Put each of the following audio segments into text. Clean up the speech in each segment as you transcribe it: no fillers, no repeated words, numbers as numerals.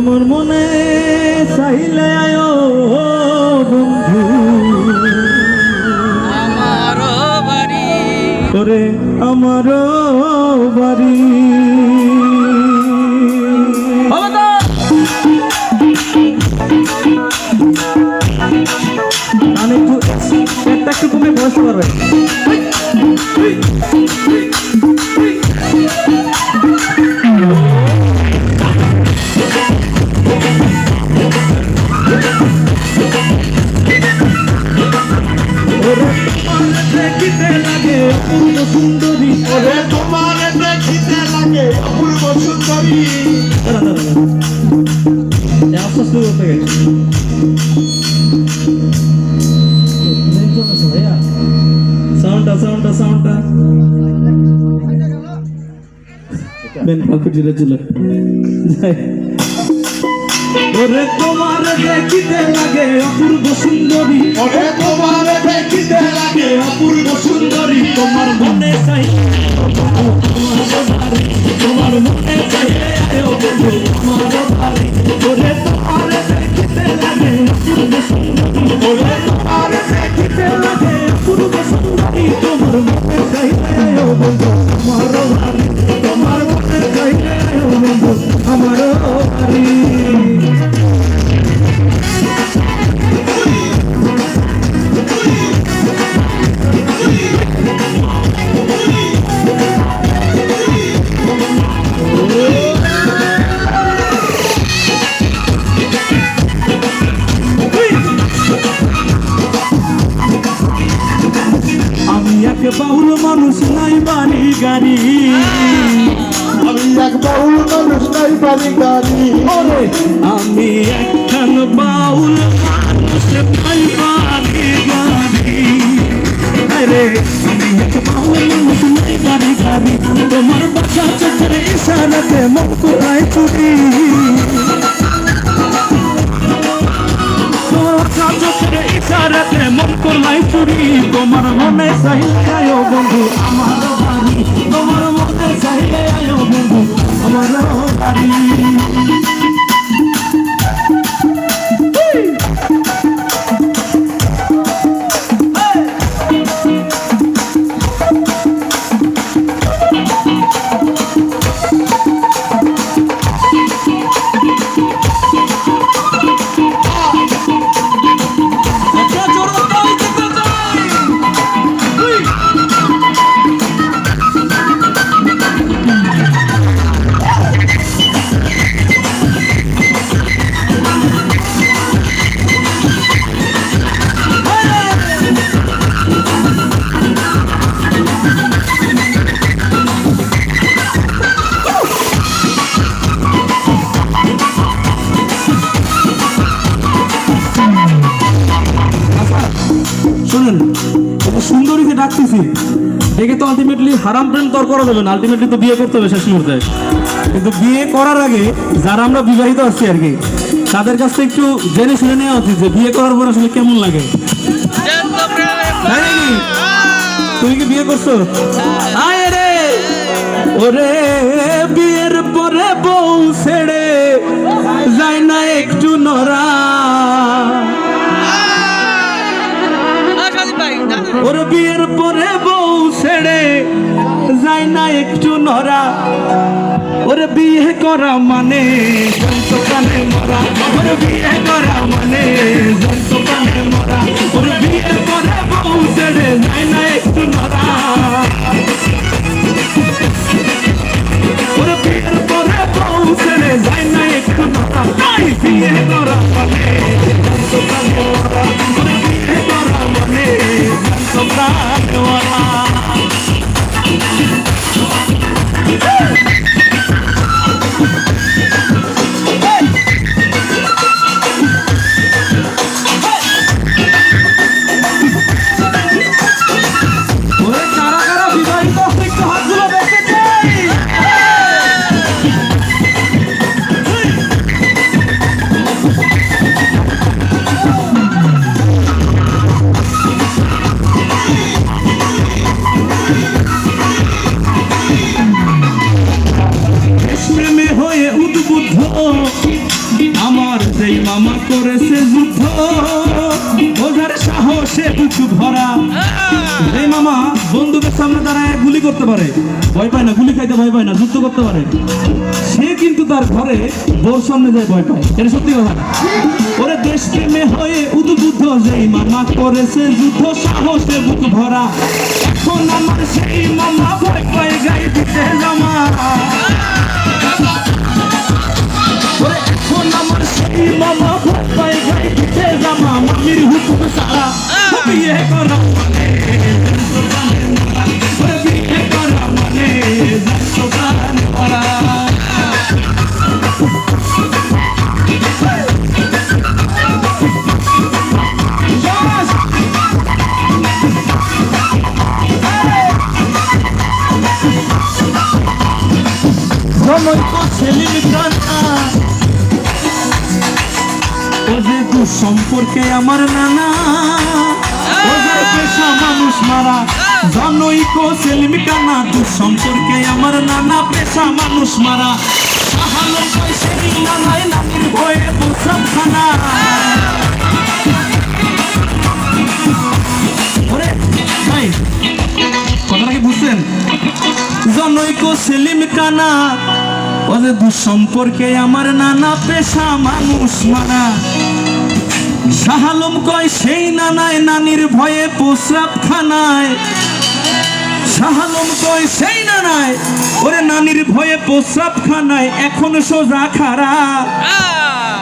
তোমার মনে চাইলে আয়ো বন্ধু আমারও বাড়ি করে আমারও বাড়ি। আমি একটু তুমি বসতে পারবে। দেখিতে লাগে অপূর্ব সুন্দরী, ওরে তোমার দেখিতে লাগে অপূর্ব সুন্দরী। আস্তে করতে গেছে সাউন্ডটা সাউন্ডটা সাউন্ডটা বেন কাকু জিরে ছিল। ওরে তোমার দেখিতে লাগে অপূর্ব সুন্দরী, ওরে তোমার দেখিতে লাগে অপূর্ব সুন্দরী। তোমার মনে চাই তোমার মনে চাই আমার বাড়ি। ওরে তোমার দেখিতে লাগে অপূর্ব সুন্দরী, ওরে তোমার দেখিতে লাগে অপূর্ব সুন্দরী। তোমার মনে চাই বন্ধু আমার বাড়ি, তোমার মনে চাই বন্ধু আমার বাড়ি। আমি এক বাউল মানুষ নাই বাড়ি গাড়ি, আমি এক বাউল মানুষ নাই বাড়ি গাড়ি। ওরে আমি একখান বাউল মানুষ নাই বাড়ি গাড়ি। আরে আমি এক বাউল মানুষ নাই বাড়ি গাড়ি। তোমার বাসা চোখের ইশারাতে মন কোথায় চুরি, চোখের ইশারাতে মন কোথায় চুরি। তোমার মনে চাইলে আয়ো বন্ধু আমার বাড়ি, তোমার মনে চাইলে আয়ো বন্ধু আমার বাড়ি। শুনেন, সুন্দরীকে ডাকতেছি দেখে তো আলটিমেটলি হারাম প্রেম তো আর করা যাবে না, আলটিমেটলি তো বিয়ে করতে হবে শেষ মুহূর্তে। কিন্তু বিয়ে করার আগে যারা আমরা বিবাহিত আছি আর কি, তাদের কাছ থেকে একটু জেনে শুনে নেওয়া উচিত যে বিয়ে করার পর আসলে কেমন লাগে। তাই নাকি? তুমি কি বিয়ে করছো? আয় রে ওরে বিয়ের পরে বউ ছেড়ে যায় না একটু নড়া, ওরে বিয়ের পরে বউ ছেড়ে যায় না একটু নড়া। ওরে বিয়ে করা মানে কানে মরা, ওরে বিয়ে করা মানে কানে মরা। ওরে বিয়ের পরে বউ ছেড়ে যায় না একটু নড়া, ওরে বিয়ের পরে বউ ছেড়ে যায় না একটু নড়া। তাই বিয়ে করা মানে কানে মরা, ওরে বিয়ে করা মানে কানে মরা। একবার যেই মামা করেছে যুদ্ধ ওঝার সাহসে বুক ভরা। এই মামা বন্দুকের সামনে দাঁড়ায় গুলি করতে পারে, ভয় পায় না, গুলি খাইতে ভয় পায় না, যুদ্ধ করতে পারে। সে কিন্তু তার ঘরে বোর সামনে যায় ভয় পায়। এটা সত্যি কথা। ওরে দেশ প্রেমে হয়ে উদ্বুদ্ধ যেই মামা করেছে যুদ্ধ সাহসে বুক ভরা। এখন আমার সেই মামা ভয় পায় গায়ে দিতে জামা। ওরে এখন আমার সেই মামা ভয় পায় গায়ে দিতে জামা। মামির হুকুম ছাড়া বিয়ে করা মানে ওরে বিয়ে করা মানে প্রাণ করা। সম্পর্কে আমার নানা ওদের পেশা মানুষ মারা। জনৈক সেলিম কানা সম্পর্কে আমার নানা পেশা মানুষ মারা। সাহালো সেই নানায় নানির ভয়ে প্রসাব খানা। ওরে ভাই কথাটা কি বুঝছেন? জনৈক সেলিম কানা ওদের সম্পর্কে আমার নানা পেশা মানুষ মারা। শাহালম কয় সেই নানায় নানির ভয়ে প্রস্রাব খানায়। শাহালম কয় সেই নানায় ওরে নানির ভয়ে প্রস্রাব খানায় এখন সোজা খারা।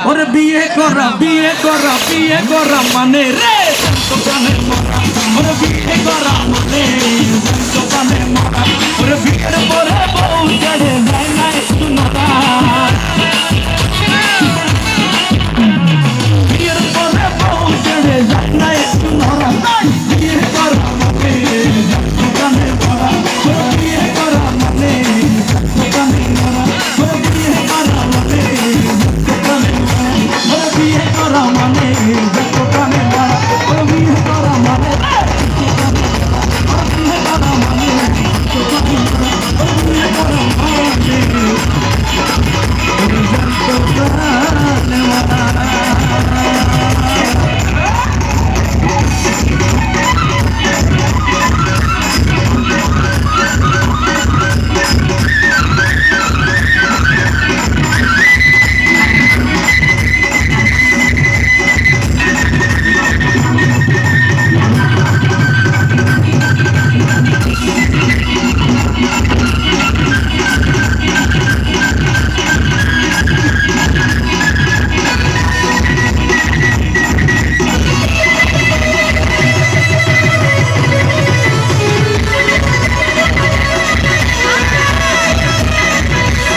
ওরে বিয়ে করা বিয়ে করা বিয়ে করা মানে রে সন্তোষে মরা। ওরে বিয়ে করা মানে সন্তোষে মরা। ওরে বিয়ের পরে বউ চড়ে যায় না একটু নড়া।